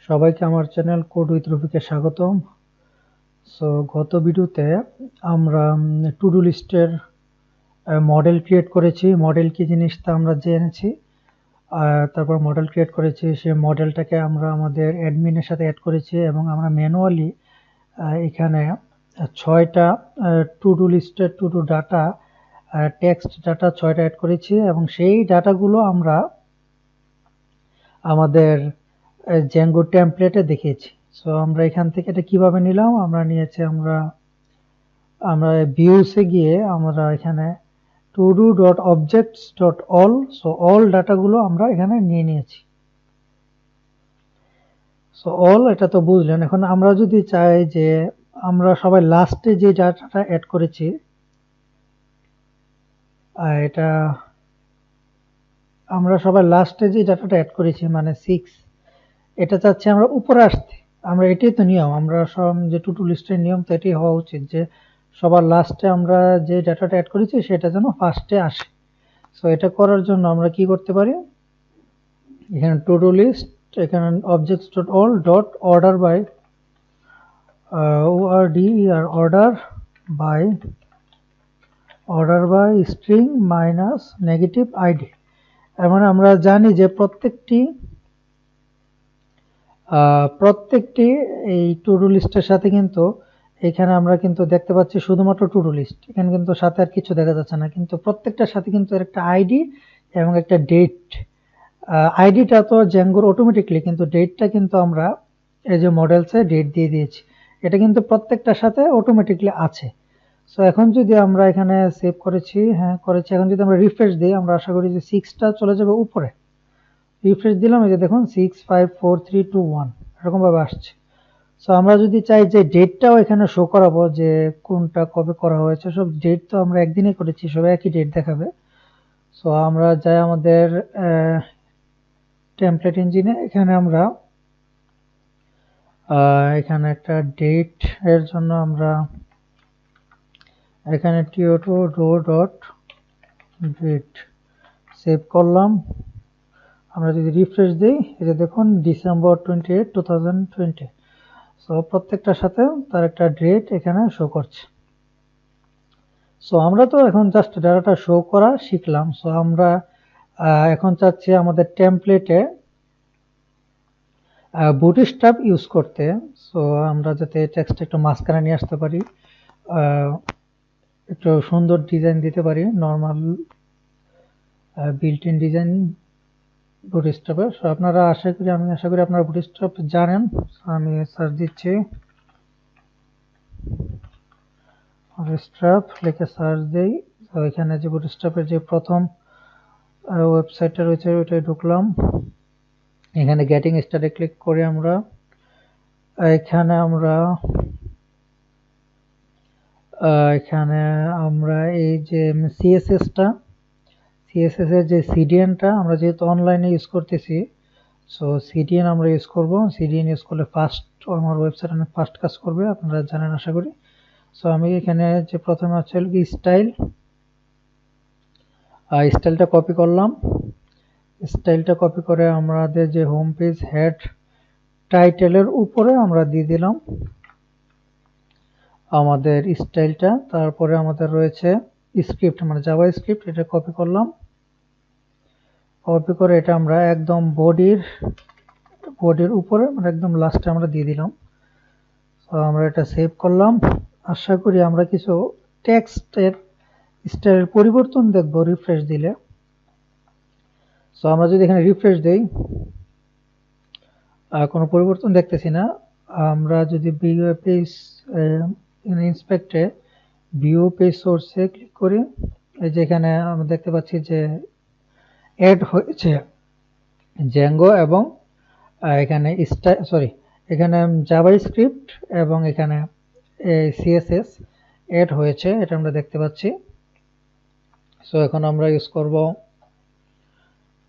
সবাইকে আমার channel code with রফিকে স্বাগতম। সো গত ভিডিওতে আমরা টু ডু লিস্টের মডেল ক্রিয়েট করেছি। মডেল কি জিনিস তা আমরা জেনেছি। তারপর মডেল ক্রিয়েট করেছি, সেই মডেলটাকে আমরা আমাদের অ্যাডমিনের সাথে অ্যাড করেছি এবং আমরা ম্যানুয়ালি এখানে 6টা টু ডু লিস্টের to do data, text data 6টা অ্যাড করেছি এবং সেই ডাটাগুলো আমরা আমাদের জ্যাঙ্গো টেমপ্লেটে দেখিয়েছি। সো আমরা এখান থেকে এটা কিভাবে নিলাম, আমরা নিয়েছি আমরা ভিউসে গিয়ে আমরা এখানে to-do dot objects dot all, so all ডাটাগুলো আমরা এখানে নিয়ে নিয়েছি। সো অল এটা তো বুঝলেন। এখন আমরা যদি চাই যে আমরা সবাই লাস্টে যে ডাটাটা অ্যাড করেছি, এটা আমরা সবাই লাস্টে যে ডাটাটা অ্যাড করেছি মানে 6, এটা চাচ্ছি আমরা উপরে আসতে। আমরা এটাই তো নিয়ম, আমরা সব যে টু ডু লিস্টের নিয়ম তো এটাই হওয়া উচিত যে সবার লাস্টে আমরা যে ডাটাটা অ্যাড করেছি সেটা যেন ফার্স্টে আসে। সো এটা করার জন্য আমরা কি করতে পারি, এখানে টু ডু লিস্ট, এখানে objects dot all dot order by order by string minus negative ID. এর মানে আমরা জানি যে প্রত্যেকটি এই টু ডু লিস্টের সাথে কিন্তু এখানে আমরা কিন্তু দেখতে পাচ্ছি শুধুমাত্র টু ডু লিস্ট, এখানে কিন্তু সাথে আর কিছু দেখা যাচ্ছে না, কিন্তু প্রত্যেকটার সাথে কিন্তু এর একটা আইডি এবং একটা ডেট। আইডিটা তো জ্যাঙ্গোর অটোমেটিকলি, কিন্তু ডেটটা কিন্তু আমরা এই যে মডেলসে ডেট দিয়ে দিয়েছি, এটা কিন্তু প্রত্যেকটার সাথে অটোমেটিকলি আছে। সো এখন যদি আমরা এখানে সেভ করেছি, হ্যাঁ করেছি, এখন যদি আমরা রিফ্রেশ দিই আমরা আশা করি যে 6টা চলে যাবে উপরে। রিফ্রেশ দিলাম, এই যে দেখুন 6 5 4 3 2 1 এরকম ভাবে আসছে। সো আমরা যদি চাই যে ডেটটাও এখানে শো করাবো যে কোনটা কবে করা হয়েছে, সব ডেট তো আমরা একদিনই করেছি, সব একই ডেট দেখাবে। সো আমরা যাই আমাদের টেমপ্লেট ইঞ্জিনে, এখানে আমরা এখানে একটা ডেট এর জন্য আমরা এখানে to do dot date save করলাম। আমরা যদি রিফ্রেশ দিই, এই যে দেখুন ডিসেম্বর 28 2020। সো প্রত্যেকটার সাথে তার একটা ডেট এখানে শো করছে। সো আমরা তো এখন জাস্ট ডাটাটা শো করা শিখলাম। সো আমরা এখন চাচ্ছি আমাদের টেমপ্লেটে বুটস্ট্র্যাপ ইউজ করতে। সো আমরা যাতে টেক্সট একটু মাঝখানে নিয়ে আসতে পারি, একটু সুন্দর ডিজাইন দিতে পারি, নর্মাল বিল্ট ইন ডিজাইন বুটস্ট্র্যাপে। সো আপনারা আমি আশা করি আপনারা বুটস্ট্র্যাপ জানেন। আমি সার্চ দিচ্ছি বুটস্ট্র্যাপ, লিখে সার্চ দেই। তো এখানে যে বুটস্ট্র্যাপের যে প্রথম ওয়েবসাইটটা রয়েছে ওইটাই ঢুকলাম। এখানে গেটিং স্টার্টে ক্লিক করে আমরা এখানে আমরা এই যে সিএসএস এর যে সিডিএনটা আমরা যেহেতু অনলাইনে ইউজ করতেছি, সো সিডিএন আমরা ইউজ করব। সিডিএন ইউজ করলে ফাস্ট, আমার ওয়েবসাইট অনেক ফাস্ট কাজ করবে, আপনারা জানেন আশা করি। সো আমি এখানে যে প্রথমে আছে স্টাইলটা কপি করলাম। স্টাইলটা কপি করে আমাদের যে হোম পেজ হেড টাইটেলের উপরে আমরা দিয়ে দিলাম আমাদের স্টাইলটা। তারপরে আমাদের রয়েছে স্ক্রিপ্ট, মানে জাভা স্ক্রিপ্ট, এটা কপি করলাম। কপি করে এটা আমরা একদম বডির উপরে, মানে একদম লাস্টে আমরা দিয়ে দিলাম। তো আমরা এটা সেভ করলাম। আশা করি আমরা কিছু টেক্সটের স্টাইলের পরিবর্তন দেখব রিফ্রেশ দিলে। সো আমরা যদি এখানে রিফ্রেশ দেই, কোনো পরিবর্তন দেখতেছি না। আমরা যদি পেজ ইন্সপেক্টে ভিউ পেজ সোর্সে ক্লিক করি, এই যে এখানে আমরা দেখতে পাচ্ছি যে অ্যাড হয়েছে জ্যাঙ্গো এবং এখানে এখানে জাভাস্ক্রিপ্ট এবং এখানে সিএসএস অ্যাড হয়েছে, এটা আমরা দেখতে পাচ্ছি। সো এখন আমরা ইউজ করব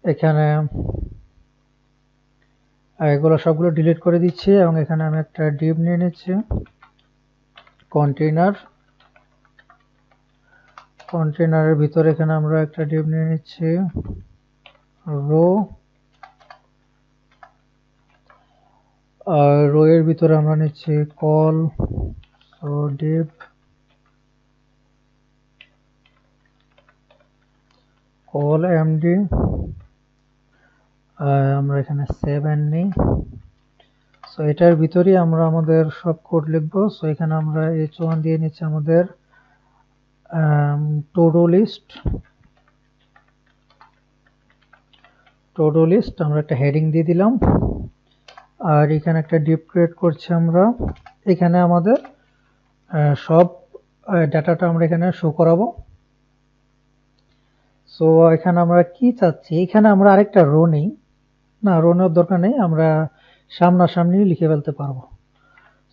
এখানে এগুলো সবগুলো ডিলিট করে দিচ্ছি এবং এখানে আমি একটা ডিভ নিয়ে নিচ্ছি, কন্টেনারের ভিতরে এখানে আমরা একটা ডিভ নিয়ে নিচ্ছি, রো। আর রো এর ভিতরে আমরা নিচ্ছি call, so deep call MD, আমরা এখানে 7 নিই। সো এটার ভিতরেই আমরা আমাদের সব কোড লিখবো। সো এখানে আমরা h1 দিয়ে নিচ্ছি আমাদের টু ডু লিস্ট আমরা একটা হেডিং দিয়ে দিলাম। আর এখানে একটা ডিপ ক্রিয়েট করছি আমরা। এখানে আমাদের সব ডাটাটা আমরা এখানে শো করাবো। সো এখানে আমরা কি চাচ্ছি, এখানে আমরা আরেকটা রো নেই, না রো নেওয়ার দরকার নেই, আমরা সামনাসামনি লিখে ফেলতে পারবো।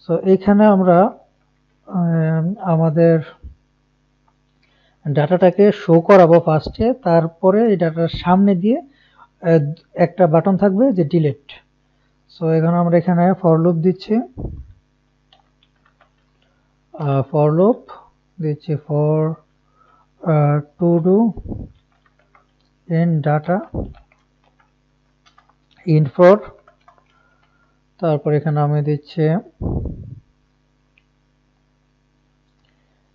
সো এখানে আমরা আমাদের ডাটাটাকে শো করাবো ফার্স্টে, তারপরে এই ডাটার সামনে দিয়ে একটা বাটন থাকবে যে ডিলিট। সো এখানে আমরা এখানে ফর লুপ দিচ্ছি, ফর লুপ দিচ্ছি for to do in data in for, তারপর এখানে আমি দিচ্ছি,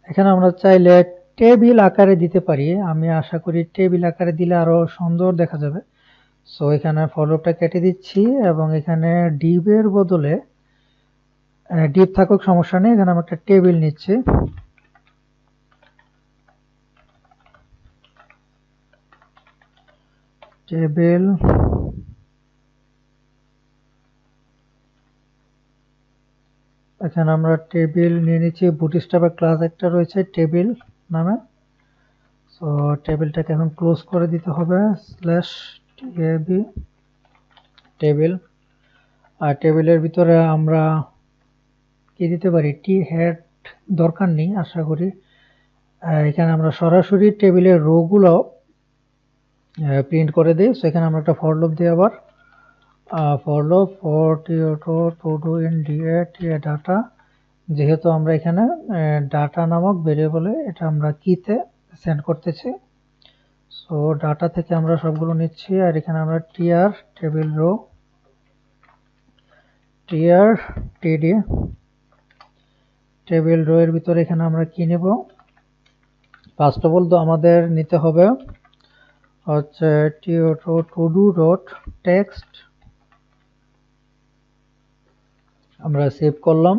এখানে আমরা চাইলে টেবিল আকারে দিতে পারি, আমি আশা করি টেবিল আকারে দিলে আরো সুন্দর দেখা যাবে। সো এখানে ফর লুপটা কেটে দিচ্ছি এবং এখানে ডিভের বদলে ডিভ থাকুক সমস্যা নেই, এখানে আমি একটা টেবিল নিচ্ছি। টেবিল এখানে আমরা টেবিল নিয়ে নিচ্ছি, বুটস্ট্র্যাপের ক্লাস একটা রয়েছে টেবিল নামে। সো টেবিলটাকে এখন ক্লোজ করে দিতে হবে, স্ল্যাশ টিএবি টেবিল। আর টেবিলের ভিতরে আমরা কি দিতে পারি, টি হেড দরকার নেই আশা করি। এখানে আমরা সরাসরি টেবিলের রো গুলো প্রিন্ট করে দিই। সো এখানে আমরা একটা ফর লুপ দিই আবার, for loop for to do in data, যেহেতু আমরা এখানে ডাটা নামক ভেরিয়েবলে এটা আমরা কিতে সেন্ড করতেছি। সো ডাটা থেকে আমরা সবগুলো নিচ্ছি, আর এখানে আমরা টিআর টেবিল রো টিআর টিডি টেবিল রো এর ভিতরে এখানে আমরা কি নেব, ফার্স্ট অফ অল তো আমাদের নিতে হবে হচ্ছে টু ডু ডট টেক্সট, আমরা সেভ করলাম।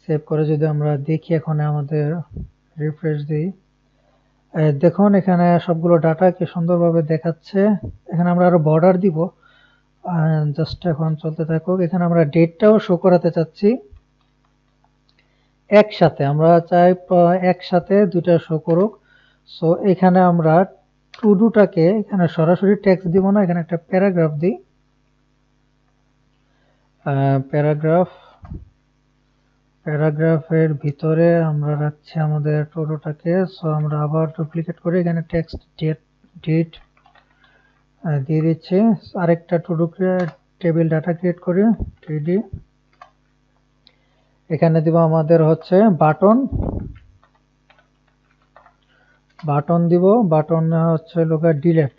সেভ করে যদি আমরা দেখি এখন আমাদের রিফ্রেশ দিই, দেখুন এখানে সবগুলো ডাটা কি সুন্দরভাবে দেখাচ্ছে। এখানে আমরা আরো বর্ডার দিব, জাস্ট এখন চলতে থাকুক। এখানে আমরা ডেটটাও শো করাতে চাচ্ছি একসাথে, আমরা চাই একসাথে দুইটা শো করুক। সো এখানে আমরা টু ডুটাকে এখানে সরাসরি টেক্সট দিব না, এখানে একটা প্যারাগ্রাফ দিই, প্যারাগ্রাফের ভিতরে আমরা রাখছি আমাদের টোটোটাকে। সো আমরা আবার ডুপ্লিকেট করে এখানে টেক্সট ডেট দিয়ে দিচ্ছি। আরেকটা টুডু টেবিল ডাটা ক্রিয়েট করি, টিডি এখানে দিব আমাদের হচ্ছে বাটন, বাটন দিব, বাটন হচ্ছে লোক ডিলেট।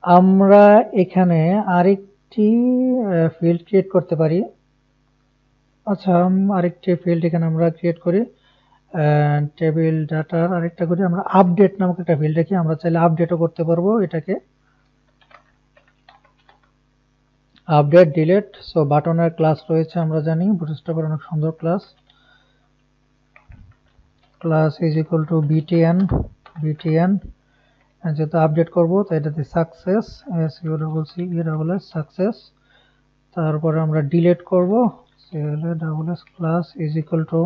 আমরা এখানে আরেকটি ফিল্ড ক্রিয়েট করতে পারি। আচ্ছা আরেকটি ফিল্ড এখানে আমরা ক্রিয়েট করি, টেবিল ডাটার আরেকটা করি আমরা আপডেট নামক একটা ফিল্ড রেখে, আমরা চাইলে আপডেটও করতে পারবো এটাকে, আপডেট ডিলেট। সো বাটনের ক্লাস রয়েছে আমরা জানি, বুটস্ট্র্যাপের অনেক সুন্দর class, class is equal to BTN, BTN যেহেতু আপডেট করবো তো এটাতে success, S U double C E double S success. তারপরে আমরা ডিলেট করবো, CL double S class is equal to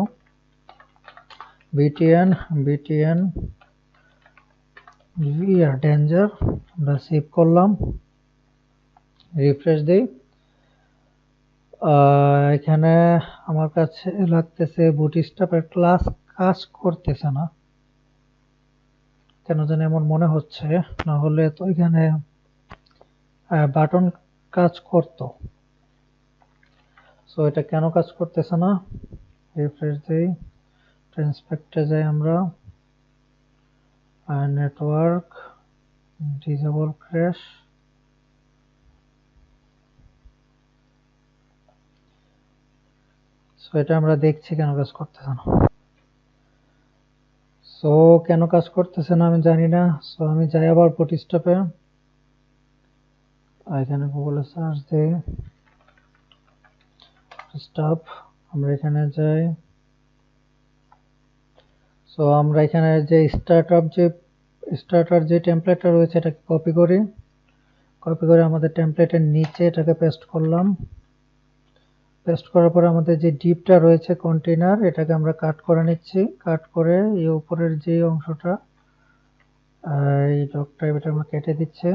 BTN, BTN VR danger, আমরা সেভ করলাম, রিফ্রেশ দেই। এখানে আমার কাছে লাগতেছে বুটস্ট্র্যাপের ক্লাস কাজ করতেছে না, কেন জানি এমন মনে হচ্ছে, না হলে তো এখানে বাটন কাজ করত। সো এটা কেন কাজ করতেছে না, রিফ্রেশ দেই, ইন্সপেক্টরে যাই আমরা, নেটওয়ার্ক ডিসেবল ক্র্যাশ, সো এটা আমরা দেখছি কেন কাজ করতেছে না। সো কেন কাজ করতেছে না আমি জানি না। সো আমি যাই আবার বুটস্ট্র্যাপে, এখানে গুগলে সার্চ দিই স্টাফ, আমরা এখানে যাই। সো আমরা এখানে যে স্টার্টার যে টেমপ্লেটটা রয়েছে এটাকে কপি করে আমাদের টেমপ্লেটের নিচে এটাকে পেস্ট করলাম। পেস্ট করার পরে আমাদের যে ডিপটা রয়েছে কন্টেনার, এটাকে আমরা কাট করে নিচ্ছি। কাট করে এই উপরের যে অংশটা, এই ডকটা এটা আমরা কেটে দিচ্ছি।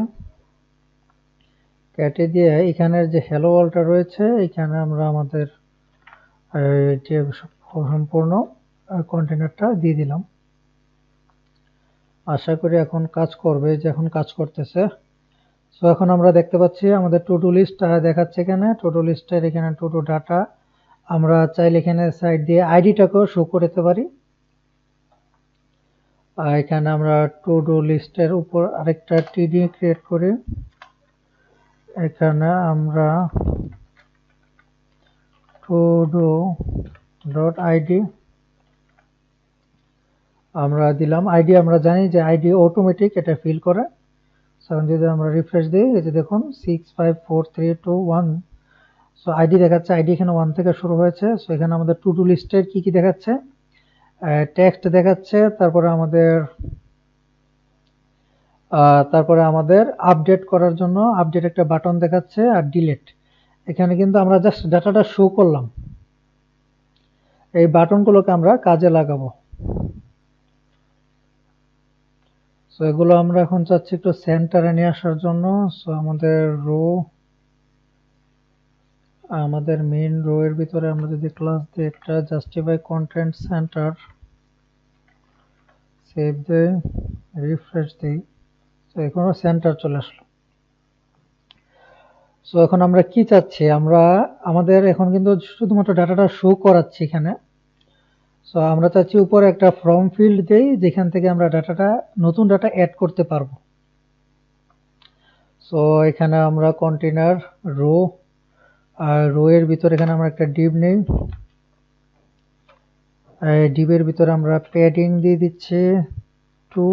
কেটে দিয়ে এখানের যে হ্যালো ওয়ার্ল্ডটা রয়েছে এখানে আমরা আমাদের যে সম্পূর্ণ কন্টেনারটা দিয়ে দিলাম। আশা করি এখন কাজ করবে, যে এখন কাজ করতেছে। সো এখন আমরা দেখতে পাচ্ছি আমাদের টু ডু লিস্ট দেখাচ্ছে এখানে। টু ডু লিস্টের এখানে টু ডু ডাটা, আমরা চাইলে এখানে সাইড দিয়ে আইডিটাকেও শো করতে পারি। এখানে আমরা টু ডু লিস্টের উপর আরেকটা টিডি ক্রিয়েট করি। এখানে আমরা টু ডু ডট আইডি আমরা দিলাম। আইডি আমরা জানি যে আইডি অটোমেটিক এটা ফিল করে। এখন যদি আমরা রিফ্রেশ দিই, এই যে দেখুন 654321, সো আইডি দেখাচ্ছে। আইডি এখানে 1 থেকে শুরু হয়েছে। সো এখানে আমাদের টু ডু লিস্টের কি কি দেখাচ্ছে, টেক্সট দেখাচ্ছে, তারপরে আমাদের আপডেট করার জন্য আপডেট একটা বাটন দেখাচ্ছে, আর ডিলিট। এখানে কিন্তু আমরা জাস্ট ডাটাটা শো করলাম, এই বাটনগুলোকে আমরা কাজে লাগাবো। সো এগুলো আমরা এখন চাচ্ছি একটু সেন্টারে নিয়ে আসার জন্য। সো আমাদের মেইন রো এর ভিতরে আমরা যদি ক্লাস দিই একটা জাস্টিফাই কন্টেন্ট সেন্টার, সেভ দেই, রিফ্রেশ দিই, তো এখনো সেন্টার চলে আসলো। সো এখন আমরা কি চাচ্ছি, আমাদের এখন কিন্তু শুধুমাত্র ডাটাটা শো করাচ্ছি এখানে। সো আমরা চাচ্ছি উপরে একটা ফর্ম ফিল্ড দেই, যেখান থেকে আমরা নতুন ডাটা অ্যাড করতে পারবো। সো এখানে আমরা কন্টেনার রো, আর রো এর ভিতরে এখানে আমরা একটা ডিভ নেই। ডিভের ভিতরে আমরা প্যাডিং দিয়ে দিচ্ছি 2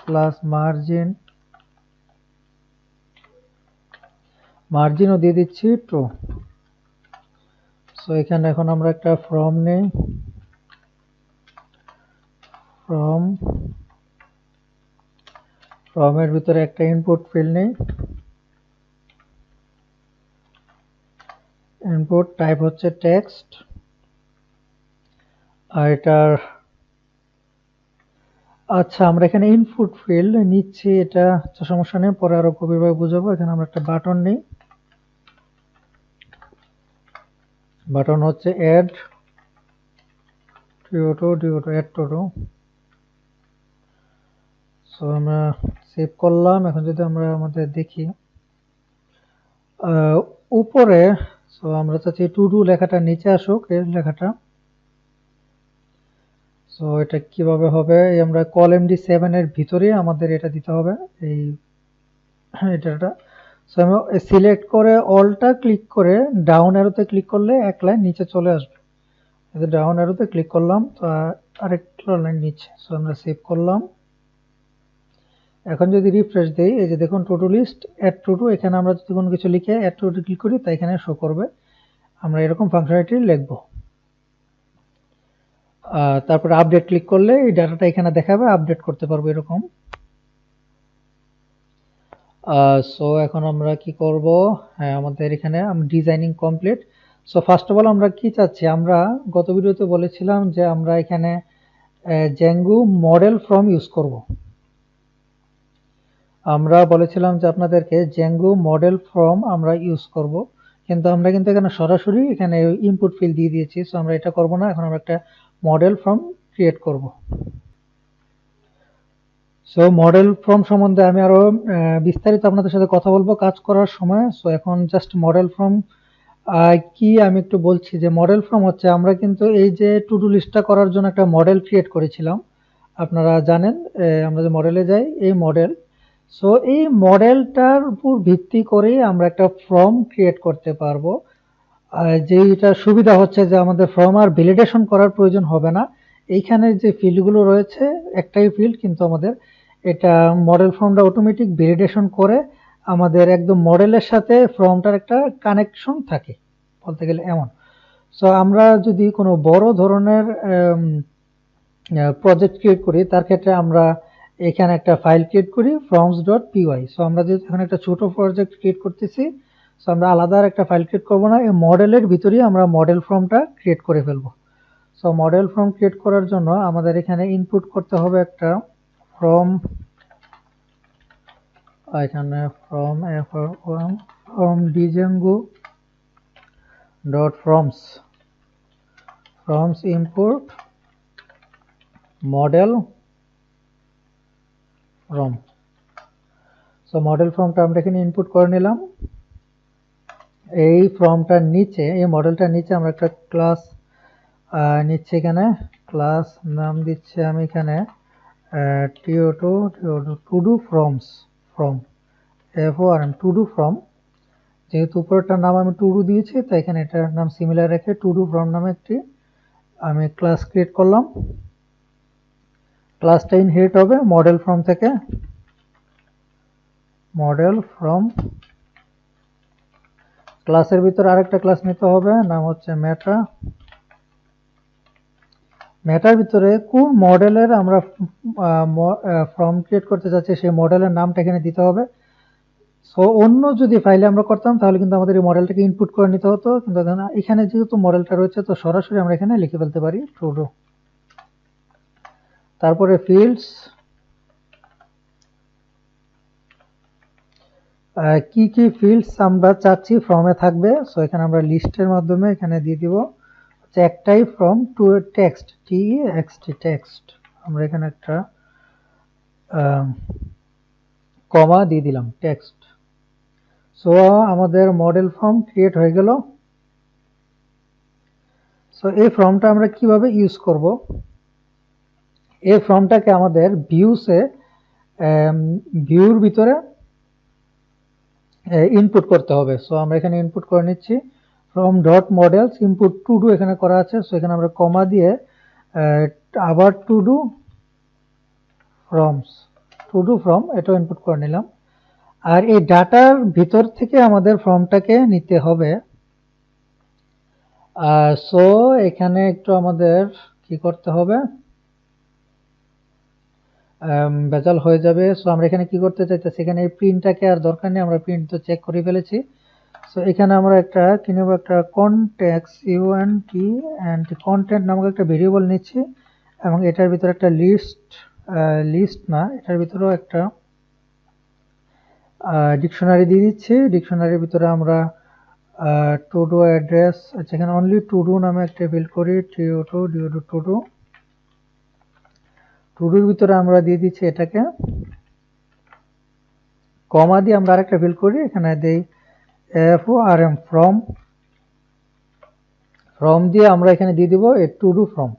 প্লাস মার্জিনও দিয়ে দিচ্ছি 2। সো এখানে এখন আমরা একটা ফর্ম নেই। ফর্মের ভিতরে একটা ইনপুট ফিল্ড নেই। ইনপুট টাইপ হচ্ছে টেক্সট, আর এটার আচ্ছা আমরা এখানে ইনপুট ফিল্ড নিচ্ছি, এটা সমস্যা নেই, পরে আরো গভীরভাবে বুঝাবো। এখানে আমরা একটা বাটন নেই, বাটন হচ্ছে অ্যাড টু। সো আমরা সেভ করলাম। এখন যদি আমরা আমাদের দেখি উপরে, সো আমরা চাচ্ছি টু ডু লেখাটা নিচে আসুক, এর লেখাটা। সো এটা কিভাবে হবে, আমরা colMD7 এর ভিতরে আমাদের এটা দিতে হবে, এই এটা। সো আমি সিলেক্ট করে অলটা ক্লিক করে ডাউন অ্যারোতে ক্লিক করলে এক লাইন নিচে চলে আসবে। ডাউন অ্যারোতে ক্লিক করলাম, তো আরেকটা লাইন নিচে। সো আমরা সেভ করলাম। এখন যদি রিফ্রেশ দেই, এই যে দেখুন to do list add to do, এখানে আমরা যদি কোনো কিছু লিখে অ্যাড টু ডু ক্লিক করি তাই এখানে শো করবে। আমরা এরকম ফাংশনালিটি লিখবো। তারপরে আপডেট ক্লিক করলে এই ডাটাটা এখানে দেখাবে, আপডেট করতে পারবো এরকম। সো এখন আমরা কি করব, হ্যাঁ আমাদের এখানে designing complete. So first of all আমরা কি চাচ্ছি, আমরা গত ভিডিওতে বলেছিলাম যে আমরা এখানে জ্যাঙ্গো মডেল ফর্ম ইউজ করব। আমরা বলেছিলাম যে আপনাদেরকে জ্যাঙ্গো মডেল ফর্ম আমরা ইউজ করব, কিন্তু আমরা এখানে সরাসরি এখানে ইনপুট ফিল্ড দিয়ে দিয়েছি। সো আমরা এটা করব না, এখন আমরা একটা মডেল ফর্ম ক্রিয়েট করব। সো মডেল ফর্ম সম্বন্ধে আমি আরো বিস্তারিত আপনাদের সাথে কথা বলবো কাজ করার সময়। সো এখন জাস্ট মডেল ফর্ম কি আমি একটু বলছি, যে মডেল ফর্ম হচ্ছে আমরা কিন্তু এই যে টু ডু লিস্টটা করার জন্য একটা মডেল ক্রিয়েট করেছিলাম, আপনারা জানেন। আমরা যে মডেলে যাই, এই মডেল, সো এই মডেলটার উপর ভিত্তি করে আমরা একটা ফর্ম ক্রিয়েট করতে পারবো। যেটা সুবিধা হচ্ছে যে আমাদের ফর্ম আর ভ্যালিডেশন করার প্রয়োজন হবে না। এইখানে যে ফিল্ডগুলো রয়েছে একটাই ফিল্ড, কিন্তু আমাদের এটা মডেল ফর্মটা অটোমেটিক ভ্যালিডেশন করে আমাদের একদম মডেলের সাথে ফর্মটার একটা কানেকশন থাকে বলতে গেলে এমন। সো আমরা যদি কোনো বড় ধরনের প্রজেক্ট ক্রিয়েট করি তার ক্ষেত্রে আমরা এখানে একটা ফাইল ক্রিয়েট করি forms.py। সো আমরা যেহেতু এখানে একটা ছোট প্রজেক্ট ক্রিয়েট করতেছি, সো আমরা আলাদা একটা ফাইল ক্রিয়েট করব না, এই মডেলের ভিতরেই আমরা মডেল ফর্মটা ক্রিয়েট করে ফেলবো। সো মডেল ফর্ম ক্রিয়েট করার জন্য আমাদের এখানে ইনপুট করতে হবে একটা ফর্ম, এখানে form django dot forms import model form. So model ফর্মটা আমরা এখানে ইনপুট করে নিলাম। এই ফর্মটার নিচে, এই মডেলটার নিচে আমরা একটা ক্লাস নিচ্ছে, এখানে ক্লাস নাম দিচ্ছে আমি এখানে to do forms from form to do from। যেহেতু উপরেরটার নাম আমি to do দিয়েছি তাই এখানে এটার নাম সিমিলার রেখে to do from নামে একটি আমি ক্লাস ক্রিয়েট করলাম। ক্লাসটা ইনহেরিট হবে মডেল ফর্ম থেকে, মডেল ফর্ম। ক্লাসের ভিতরে আরেকটা ক্লাস নিতে হবে, নাম হচ্ছে মেটা। মেটার ভিতরে কোন মডেলের আমরা ফর্ম ক্রিয়েট করতে যাচ্ছি সেই মডেলের নামটা এখানে দিতে হবে। সো অন্য যদি ফাইলে আমরা করতাম তাহলে কিন্তু আমাদের এই মডেলটাকে ইনপুট করে নিতে হতো, কিন্তু এখানে যেহেতু মডেলটা রয়েছে তো সরাসরি আমরা এখানে লিখে ফেলতে পারি টু ডু। তারপরে ফিল্ডস, কি কি ফিল্ডস আমরা চাচ্ছি ফর্মে থাকবে। সো এখানে আমরা লিস্টের মাধ্যমে এখানে দিয়ে দিব একটাই ফর্ম টু টেক্সট, টেক্সট। আমরা এখানে একটা কমা দিয়ে দিলাম টেক্সট। সো আমাদের মডেল ফর্ম ক্রিয়েট হয়ে গেল। সো এই ফর্মটা আমরা কিভাবে ইউজ করব, এই ফর্মটাকে আমাদের ভিউর ভিতরে ইনপুট করতে হবে। সো আমরা এখানে ইনপুট করে নিচ্ছি from dot models input to do এখানে করা আছে। সো এখানে আমরা কমা দিয়ে আবার টু ডু ফ্রম এটাও ইনপুট করে নিলাম। আর এই ডাটার ভিতর থেকে আমাদের ফর্মটাকে নিতে হবে। সো এখানে একটু আমাদের কি করতে হবে, ভেজাল হয়ে যাবে। সো আমরা এখানে কি করতে চাইতেছি, এখানে এই প্রিন্টটাকে আর দরকার নেই, আমরা প্রিন্ট তো চেক করে ফেলেছি। সো এখানে আমরা একটা কি নেব, একটা কনটেক্সট কন্টেন্ট নামক একটা ভেরিয়েবল নিচ্ছি এবং এটার ভিতরে একটা লিস্ট না, এটার ভিতরেও একটা ডিকশনারি দিয়ে দিচ্ছি। ডিকশনারির ভিতরে আমরা টু ডু অ্যাড্রেস, আচ্ছা এখানে অনলি টু ডু নামে একটা ফিল করি, টু ডুর ভিতরে আমরা দিয়ে দিচ্ছি এটাকে কমা দিয়ে আমরা আরেকটা ফিল করি, এখানে দেই form ফ্রম দিয়ে আমরা এখানে দিয়ে দিব এ টু ডু ফ্রম।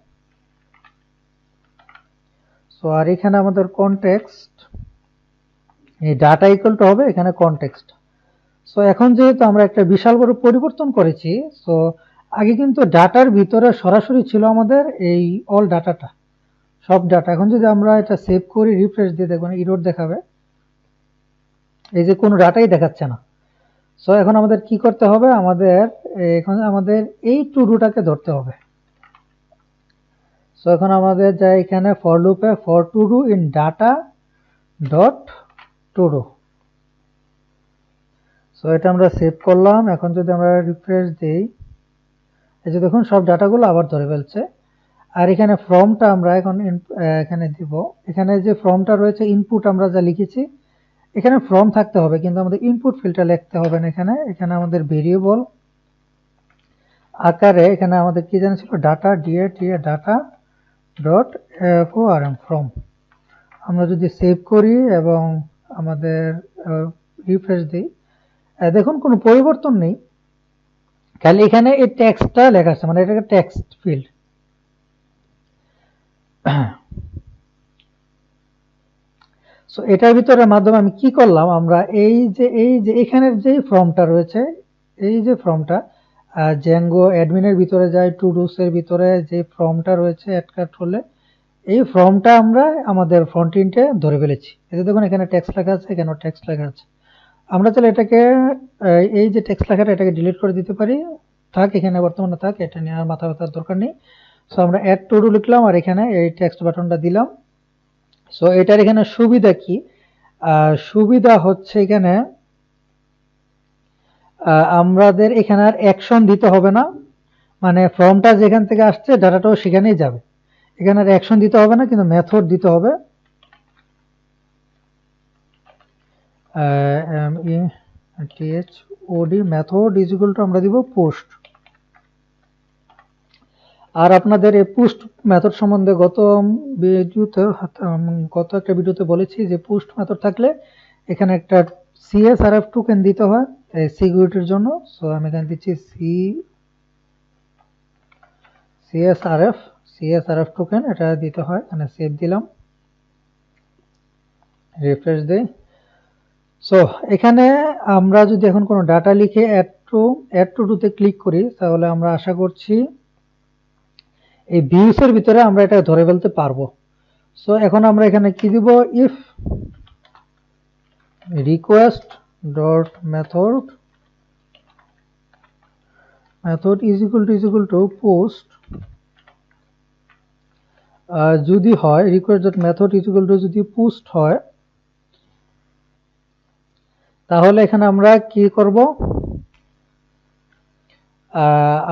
সো আর এখানে আমাদের কনটেক্সট, এই ডাটা ইকুয়াল টু হবে এখানে কনটেক্সট। সো এখন যেহেতু আমরা একটা বিশাল বড় পরিবর্তন করেছি, সো আগে কিন্তু ডাটার ভিতরে সরাসরি ছিল আমাদের এই অল ডাটাটা, সব ডাটা। এখন যদি আমরা এটা সেভ করি, রিফ্রেশ দিয়ে দেখবেন এরর দেখাবে, এই যে কোনো ডাটাই দেখাচ্ছে না। সো এখন আমাদের কি করতে হবে, আমাদের এই টু ডুটাকে ধরতে হবে। সো এখন আমাদের যাই এখানে ফর লুপে for to do in data dot to do. So এটা আমরা সেভ করলাম। এখন যদি আমরা রিফ্রেশ দিই, এই যে দেখুন সব ডাটাগুলো আবার ধরে ফেলছে। আর এখানে ফর্মটা আমরা এখন এখানে দিব, এখানে যে ফর্মটা রয়েছে ইনপুট আমরা যা লিখেছি এখানে ফর্ম থাকতে হবে, কিন্তু আমাদের ইনপুট ফিল্ডটা লিখতে হবে না। এখানে আমাদের ভেরিয়েবল আকারে এখানে আমাদের কি জানা ছিল, data data dot form from. আমরা যদি সেভ করি এবং আমাদের রিফ্রেশ দিই, দেখুন কোনো পরিবর্তন নেই, খালি এখানে এই টেক্সটটা লেখা আছে, মানে এটাকে টেক্সট ফিল্ড। সো এটার ভিতরে মাধ্যমে আমি কি করলাম, আমরা এই যে এখানের যে ফর্মটা রয়েছে, এই যে ফর্মটা জ্যাঙ্গো অ্যাডমিনের ভিতরে যাই, টু ডুসের ভিতরে যে ফর্মটা রয়েছে অ্যাড কার্ড হলে এই ফর্মটা আমরা আমাদের ফ্রন্ট এন্ডে ধরে ফেলেছি। এই যে দেখুন এখানে টেক্সট লেখা আছে, এখানেও টেক্সট লেখা আছে। আমরা তাহলে এটাকে এই যে টেক্সট লেখাটা এটাকে ডিলিট করে দিতে পারি, থাক এখানে বর্তমানে থাক, এটা নিয়ে আর মাথা ব্যথার দরকার নেই। সো আমরা অ্যাড টু ডু লিখলাম আর এখানে এই টেক্সট বাটনটা দিলাম। সো এটার এখানে সুবিধা কি? সুবিধা হচ্ছে এখানে আমাদের এখানে আর অ্যাকশন দিতে হবে না, মানে ফর্মটা যেখান থেকে আসছে ডাটাটাও সেখানেই যাবে, এখানে আর অ্যাকশন দিতে হবে না, কিন্তু মেথড দিতে হবে। MethOD method is equal two আমরা দিব পোস্ট। আর আপনাদের এই পোস্ট মেথড সম্বন্ধে গত একটা ভিডিওতে বলেছি যে পোস্ট মেথড থাকলে এখানে একটা CSRF টোকেন দিতে হয় সিকিউরিটির জন্য। সো আমি এখানে দিচ্ছি CSRF টোকেন, এটা দিতে হয়, এখানে সেভ দিলাম, রিফ্রেশ দেই। সো এখানে আমরা যদি এখন কোনো ডাটা লিখে অ্যাড টু ডুতে ক্লিক করি তাহলে আমরা আশা করছি এই ভিউসের ভিতরে আমরা এটা ধরে ফেলতে পারবো। সো এখন আমরা এখানে কি দিব, if request dot method is equal two post, যদি হয় request dot method is equal two যদি পোস্ট হয় তাহলে এখানে আমরা কি করব,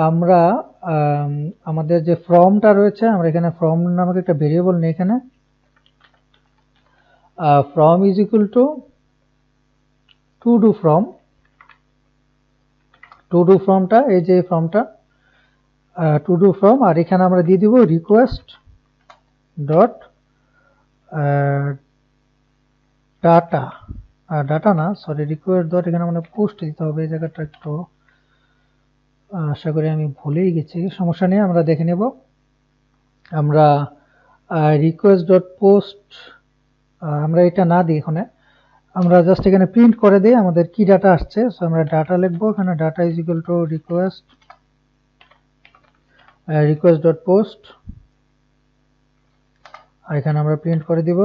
আমরা আমাদের যে ফর্মটা রয়েছে আমরা এখানে ফর্ম নামক একটা ভেরিয়েবল নিই, এখানে form is equal to do ফর্মটা, এই যে ফর্মটা টু ডু ফর্ম, আর এখানে আমরা দিয়ে দিব রিকোয়েস্ট ডট ডাটা না সরি রিকোয়েস্ট ডট এখানে মানে পোস্ট দিতে হবে, এই জায়গাটা একটু আশা করি আমি ভুলেই গেছি, সমস্যা নেই আমরা দেখে নেব। আমরা রিকোয়েস্ট ডট পোস্ট আমরা এটা না দিই, এখানে আমরা জাস্ট এখানে প্রিন্ট করে দিই আমাদের কি ডাটা আসছে। সো আমরা ডাটা লিখবো, এখানে data is equal to request dot post, আর এখানে আমরা প্রিন্ট করে দিব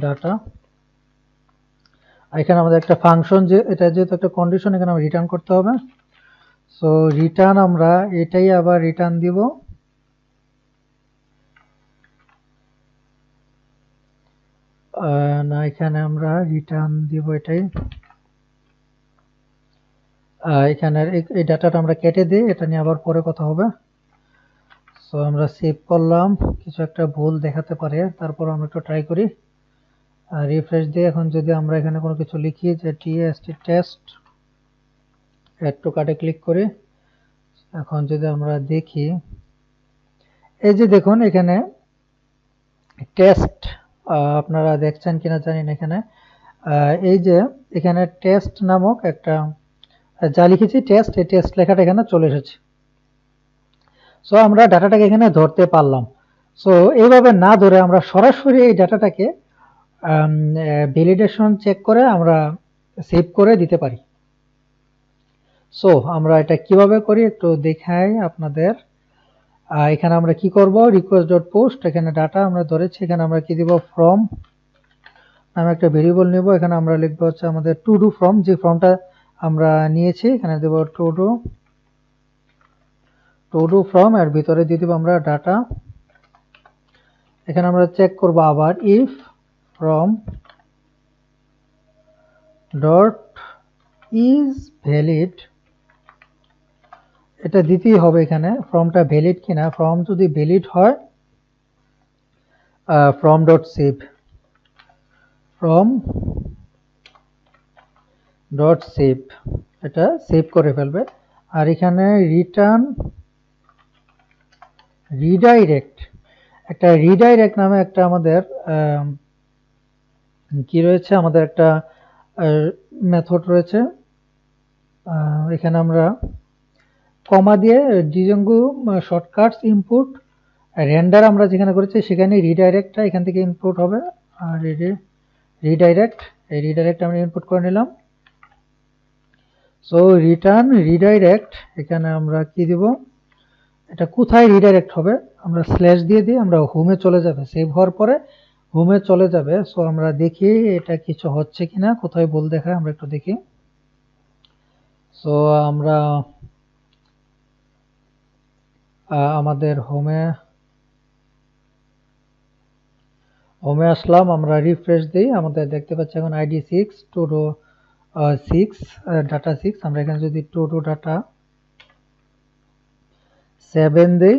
ডাটা। এখানে আমাদের একটা ফাংশন, যে এটা যেহেতু একটা কন্ডিশন এখানে আমরা রিটার্ন করতে হবে। সো রিটার্ন আমরা এটাই আবার রিটার্ন দিব, না এখানে আমরা রিটার্ন দিব এটাই, এখানে এই ডাটাটা আমরা কেটে দিই, এটা নিয়ে আবার পরে কথা হবে। সো আমরা সেভ করলাম, কিছু একটা ভুল দেখাতে পারে, তারপর আমরা একটু ট্রাই করি, রিফ্রেশ দিয়ে এখন যদি আমরা এখানে কোনো কিছু লিখি যে টেস্ট অ্যাড টু কার্টে ক্লিক করি, এখন যদি আমরা দেখি এই যে দেখুন এখানে টেস্ট, আপনারা দেখছেন কিনা জানি না, এখানে এই যে এখানে টেস্ট নামক একটা যা লিখেছি টেস্ট, এই টেস্ট লেখাটা এখানে চলে এসেছে। সো আমরা ডাটাটাকে এখানে ধরতে পারলাম। সো এইভাবে না ধরে আমরা সরাসরি এই ডাটাটাকে ভ্যালিডেশন চেক করে আমরা সেভ করে দিতে পারি। সো আমরা এটা কিভাবে করি একটু দেখাই আপনাদের। এখানে আমরা কি করব, রিকোয়েস্ট ডট পোস্ট, এখানে ডাটা আমরা ধরেছি, এখানে আমরা কি দিব, ফর্ম নামে একটা ভেরিয়েবল নেব, এখানে আমরা লিখবো হচ্ছে আমাদের টু ডু ফর্ম, যে ফর্মটা আমরা নিয়েছি, এখানে দেব টু ডু ফর্ম, এর ভিতরে দিয়ে দিব আমরা ডাটা। এখানে আমরা চেক করব আবার if form dot is valid, এটা দিতেই হবে এখানে ফর্মটা ভ্যালিড কিনা, ফর্ম যদি ভ্যালিড হয় ফর্ম ডট সেভ, এটা সেভ করে ফেলবে। আর এখানে রিটার্ন রিডাইরেক্ট নামে একটা আমাদের কি রয়েছে, আমাদের একটা মেথড রয়েছে, এখানে আমরা কমা দিয়ে ডিজাঙ্গো শর্টকাটস ইনপুট রেন্ডার আমরা যেখানে করেছি সেখানে রিডাইরেক্টটা এখান থেকে ইনপুট হবে, আর রিডাইরেক্ট আমরা ইনপুট করে নিলাম। সো রিটার্ন রিডাইরেক্ট, এখানে আমরা কি দিব, এটা কোথায় রিডাইরেক্ট হবে আমরা স্ল্যাশ দিয়ে দিই, আমরা হোমে চলে যাবে, সেভ হওয়ার পরে হোমে চলে যাবে। সো আমরা দেখি এটা কিছু হচ্ছে কিনা, কোথায় ভুল দেখায় আমরা একটু দেখি। সো আমরা আমাদের হোমে আসলাম, আমরা রিফ্রেশ দিই, আমাদের দেখতে পাচ্ছি এখন আইডি 6 টু টু 6 ডাটা 6। আমরা এখানে যদি টু টু ডাটা 7 দেই,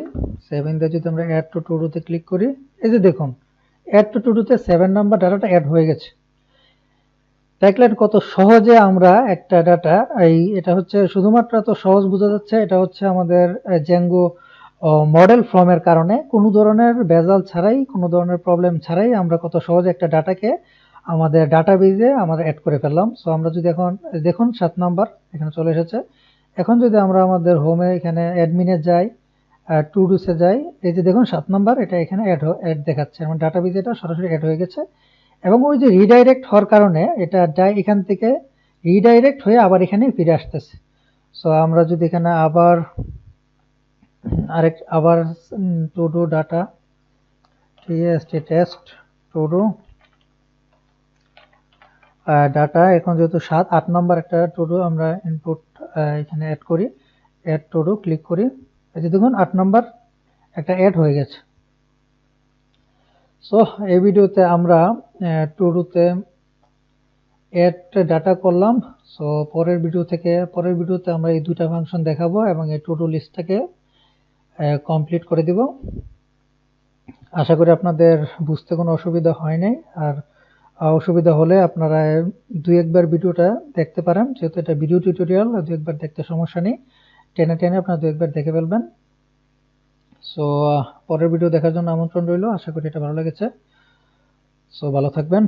7 দিয়ে যদি আমরা অ্যাড টু টুডুতে ক্লিক করি, এই যে দেখুন অ্যাড টু টুডুতে 7 নাম্বার ডাটাটা অ্যাড হয়ে গেছে। দেখলেন কত সহজে আমরা একটা ডাটা, এটা হচ্ছে শুধুমাত্র এত সহজ বোঝা যাচ্ছে, এটা হচ্ছে আমাদের জ্যাঙ্গো মডেল ফর্মের কারণে কোনো ধরনের ভেজাল ছাড়াই, কোনো ধরনের প্রবলেম ছাড়াই আমরা কত সহজে একটা ডাটাকে আমাদের ডাটাবেজে আমরা অ্যাড করে ফেললাম। সো আমরা যদি এখন দেখুন 7 নাম্বার এখানে চলে এসেছে। এখন যদি আমরা আমাদের হোমে এখানে অ্যাডমিনে যাই, টু ডুসে যাই, এই যে দেখুন 7 নাম্বার এটা এখানে অ্যাড দেখাচ্ছে, আমার ডাটাবেজে এটা সরাসরি অ্যাড হয়ে গেছে। এবং ওই যে রিডাইরেক্ট হওয়ার কারণে এটা এখান থেকে রিডাইরেক্ট হয়ে আবার এখানে ফিরে আসতেছে। সো আমরা যদি এখানে আবার to do data test two do data, এখন যেহেতু 7-8 নম্বর একটা টু ডু আমরা ইনপুট এখানে অ্যাড করি, অ্যাড টু ডু ক্লিক করি, এই যে দেখুন 8 নম্বর একটা অ্যাড হয়ে গেছে। সো এই ভিডিওতে আমরা টু ডুতে অ্যাড ডাটা করলাম। সো পরের ভিডিওতে আমরা এই দুইটা ফাংশন দেখাবো এবং এই টু ডু লিস্টটাকে কমপ্লিট করে দিব। আশা করি আপনাদের বুঝতে কোনো অসুবিধা হয় নাই, আর অসুবিধা হলে আপনারা দুই একবার ভিডিওটা দেখতে পারেন, যেহেতু এটা ভিডিও টিউটোরিয়াল, দুই একবার দেখতে সমস্যা নেই, টেনে টেনে আপনারা দুই একবার দেখে ফেলবেন। সো পরের ভিডিও দেখার জন্য আমন্ত্রণ রইল, আশা করি এটা ভালো লেগেছে। সো ভালো থাকবেন।